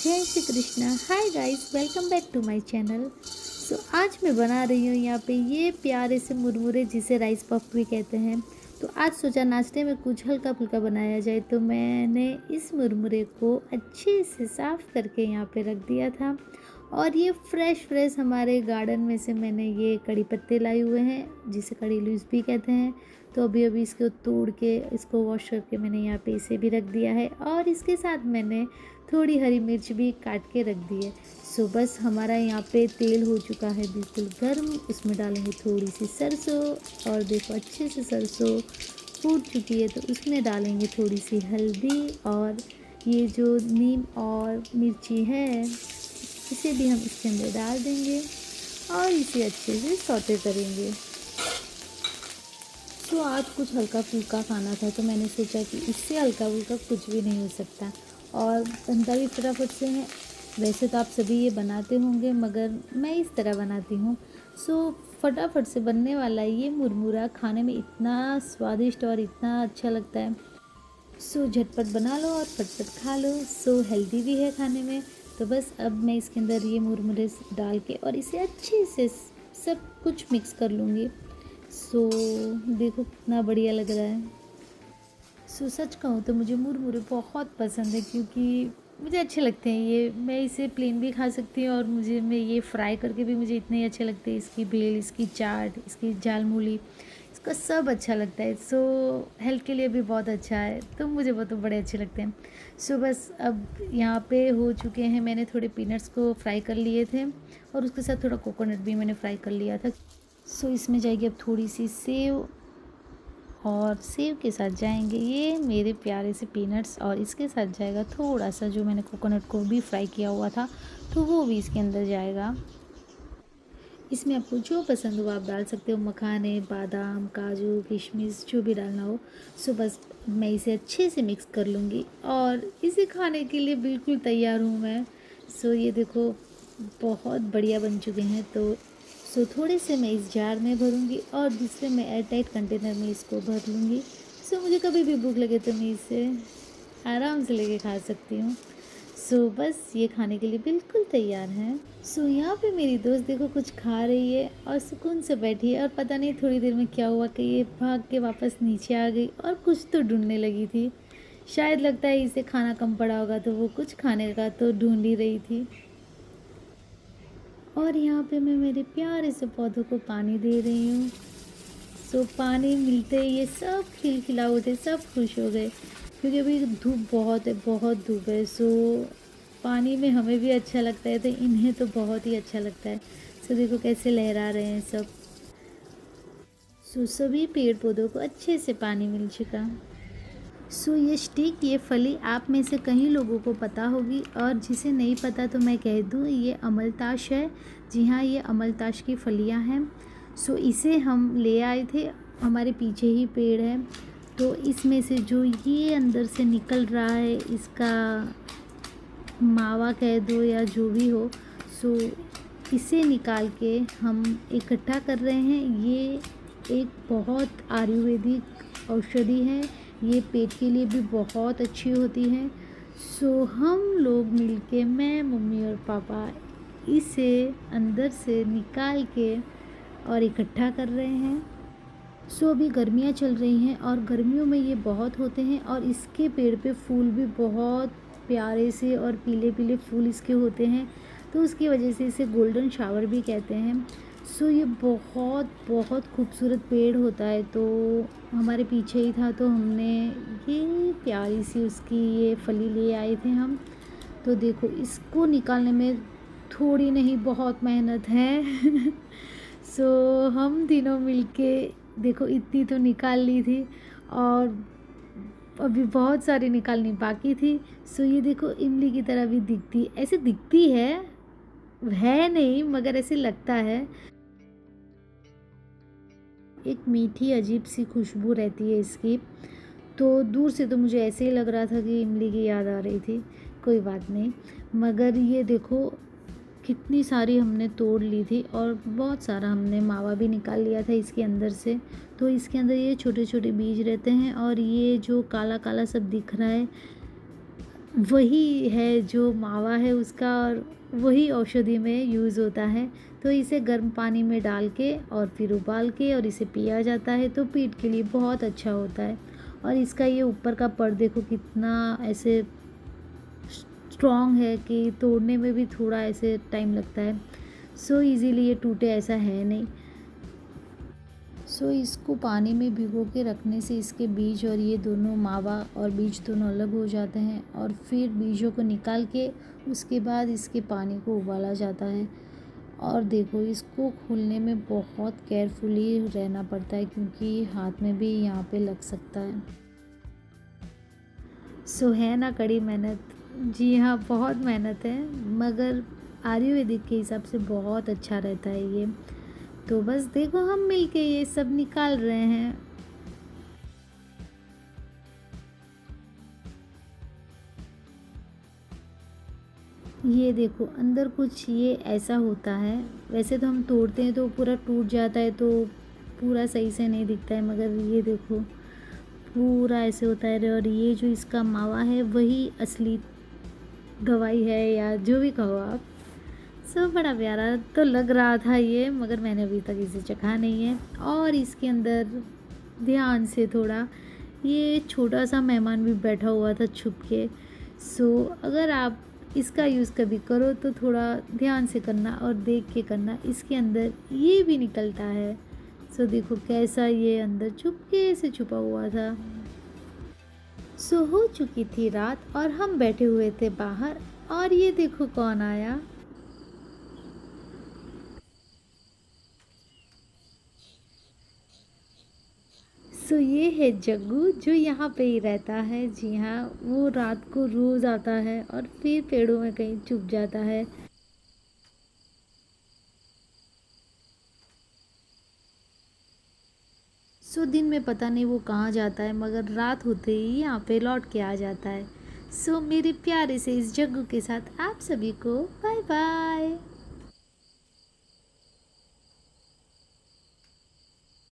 जय Shri Krishna. Hi guys, welcome back to my channel. आज मैं बना रही हूँ यहाँ पे ये प्यारे से मुरमुरे जिसे राइस पफ भी कहते हैं। तो आज सोचा नाश्ते में कुछ हल्का फुल्का बनाया जाए, तो मैंने इस मुरमुरे को अच्छे से साफ़ करके यहाँ पे रख दिया था। और ये फ्रेश फ्रेश हमारे गार्डन में से मैंने ये कड़ी पत्ते लाए हुए हैं जिसे कड़ी लीव्स भी कहते हैं। तो अभी अभी इसको तोड़ के इसको वॉश करके मैंने यहाँ पे इसे भी रख दिया है, और इसके साथ मैंने थोड़ी हरी मिर्च भी काट के रख दी है। बस हमारा यहाँ पे तेल हो चुका है बिल्कुल गर्म, उसमें डालेंगे थोड़ी सी सरसों, और देखो अच्छे से सरसों फूट चुकी है। तो उसमें डालेंगे थोड़ी सी हल्दी, और ये जो नीम और मिर्ची है इसे भी हम इसके अंदर डाल देंगे और इसे अच्छे से सौते करेंगे। तो आज कुछ हल्का फुल्का खाना था, तो मैंने सोचा कि इससे हल्का फुल्का कुछ भी नहीं हो सकता, और बनता भी फटाफट से है। वैसे तो आप सभी ये बनाते होंगे, मगर मैं इस तरह बनाती हूँ। फटाफट से बनने वाला ये मुरमुरा खाने में इतना स्वादिष्ट और इतना अच्छा लगता है। झटपट बना लो और फटफट खा लो। हेल्दी भी है खाने में। तो बस अब मैं इसके अंदर ये मुरमुरे डाल के और इसे अच्छे से सब कुछ मिक्स कर लूँगी। देखो कितना बढ़िया लग रहा है। सच कहूँ तो मुझे मुरमुरे बहुत पसंद है, क्योंकि मुझे अच्छे लगते हैं ये। मैं इसे प्लेन भी खा सकती हूँ, और मैं ये फ्राई करके भी मुझे इतने अच्छे लगते हैं। इसकी बेल, इसकी चाट, इसकी जाल मूली, इसका सब अच्छा लगता है। हेल्थ के लिए भी बहुत अच्छा है, तो मुझे वो तो बड़े अच्छे लगते हैं। बस अब यहाँ पे हो चुके हैं। मैंने थोड़े पीनट्स को फ्राई कर लिए थे, और उसके साथ थोड़ा कोकोनट भी मैंने फ्राई कर लिया था। इसमें जाएगी अब थोड़ी सी सेव, और सेव के साथ जाएंगे ये मेरे प्यारे से पीनट्स, और इसके साथ जाएगा थोड़ा सा जो मैंने कोकोनट को भी फ्राई किया हुआ था, तो वो भी इसके अंदर जाएगा। इसमें आपको जो पसंद हो आप डाल सकते हो, मखाने, बादाम, काजू, किशमिश, जो भी डालना हो। बस मैं इसे अच्छे से मिक्स कर लूँगी, और इसे खाने के लिए बिल्कुल तैयार हूँ मैं। ये देखो बहुत बढ़िया बन चुके हैं। थोड़े से मैं इस जार में भरूंगी, और दूसरे मैं एयर टाइट कंटेनर में इसको भर लूँगी। मुझे कभी भी भूख लगे तो मैं इसे आराम से लेके खा सकती हूँ। बस ये खाने के लिए बिल्कुल तैयार हैं। यहाँ पे मेरी दोस्त देखो कुछ खा रही है और सुकून से बैठी है, और पता नहीं थोड़ी देर में क्या हुआ कि ये भाग के वापस नीचे आ गई और कुछ तो ढूंढने लगी थी। शायद लगता है इसे खाना कम पड़ा होगा, तो वो कुछ खाने का तो ढूंढ ही रही थी। और यहाँ पे मैं मेरे प्यारे से पौधों को पानी दे रही हूँ। पानी मिलते ही ये सब खिलखिला उठे, सब खुश हो गए, क्योंकि अभी धूप बहुत है, बहुत धूप है। पानी में हमें भी अच्छा लगता है, तो इन्हें तो बहुत ही अच्छा लगता है। देखो कैसे लहरा रहे हैं सब। सभी पेड़ पौधों को अच्छे से पानी मिल चुका। ये स्टिक, ये फली आप में से कई लोगों को पता होगी, और जिसे नहीं पता तो मैं कह दूँ, ये अमलताश है। जी हाँ, ये अमलताश की फलियाँ हैं। इसे हम ले आए थे, हमारे पीछे ही पेड़ है। तो इसमें से जो ये अंदर से निकल रहा है, इसका मावा कह दो या जो भी हो, इसे निकाल के हम इकट्ठा कर रहे हैं। ये एक बहुत आयुर्वेदिक औषधि है, ये पेट के लिए भी बहुत अच्छी होती है। हम लोग मिलके, मैं, मम्मी और पापा, इसे अंदर से निकाल के और इकट्ठा कर रहे हैं। अभी गर्मियाँ चल रही हैं, और गर्मियों में ये बहुत होते हैं, और इसके पेड़ पे फूल भी बहुत प्यारे से और पीले पीले फूल इसके होते हैं, तो उसकी वजह से इसे गोल्डन शावर भी कहते हैं। ये बहुत बहुत खूबसूरत पेड़ होता है। तो हमारे पीछे ही था, तो हमने ये प्यारी सी उसकी ये फली ले आए थे हम। तो देखो इसको निकालने में थोड़ी नहीं बहुत मेहनत है। हम तीनों मिलके देखो इतनी तो निकाल ली थी, और अभी बहुत सारी निकालनी बाकी थी। ये देखो इमली की तरह भी दिखती, ऐसे दिखती है नहीं, मगर ऐसे लगता है। एक मीठी अजीब सी खुशबू रहती है इसकी। तो दूर से तो मुझे ऐसे ही लग रहा था कि इमली की याद आ रही थी। कोई बात नहीं, मगर ये देखो कितनी सारी हमने तोड़ ली थी, और बहुत सारा हमने मावा भी निकाल लिया था इसके अंदर से। तो इसके अंदर ये छोटे छोटे बीज रहते हैं, और ये जो काला काला सब दिख रहा है, वही है जो मावा है उसका, और वही औषधि में यूज़ होता है। तो इसे गर्म पानी में डाल के और फिर उबाल के और इसे पिया जाता है, तो पेट के लिए बहुत अच्छा होता है। और इसका ये ऊपर का पड़ देखो कितना ऐसे स्ट्रॉन्ग है कि तोड़ने में भी थोड़ा ऐसे टाइम लगता है। सो इजीली ये टूटे ऐसा है नहीं। सो इसको पानी में भिगो के रखने से इसके बीज और ये दोनों मावा और बीज दोनों अलग हो जाते हैं, और फिर बीजों को निकाल के उसके बाद इसके पानी को उबाला जाता है। और देखो इसको खोलने में बहुत केयरफुली रहना पड़ता है, क्योंकि हाथ में भी यहाँ पे लग सकता है। सो है ना कड़ी मेहनत। जी हाँ, बहुत मेहनत है, मगर आयुर्वेदिक के हिसाब से बहुत अच्छा रहता है ये। तो बस देखो हम मिलके ये सब निकाल रहे हैं। ये देखो अंदर कुछ ये ऐसा होता है। वैसे तो हम तोड़ते हैं तो पूरा टूट जाता है, तो पूरा सही से नहीं दिखता है, मगर ये देखो पूरा ऐसे होता है। और ये जो इसका मावा है वही असली दवाई है, या जो भी कहो आप। बड़ा प्यारा तो लग रहा था ये, मगर मैंने अभी तक इसे चखा नहीं है। और इसके अंदर ध्यान से थोड़ा, ये छोटा सा मेहमान भी बैठा हुआ था छुप के। अगर आप इसका यूज़ कभी करो तो थोड़ा ध्यान से करना और देख के करना। इसके अंदर ये भी निकलता है। देखो कैसा ये अंदर चुपके से छुपा हुआ था। हो चुकी थी रात और हम बैठे हुए थे बाहर, और ये देखो कौन आया। ये है जग्गू, जो यहाँ पे ही रहता है। जी हाँ, वो रात को रोज़ आता है और फिर पेड़ों में कहीं छुप जाता है। दिन में पता नहीं वो कहाँ जाता है, मगर रात होते ही यहाँ पे लौट के आ जाता है। मेरे प्यारे से इस जग्गू के साथ आप सभी को बाय बाय।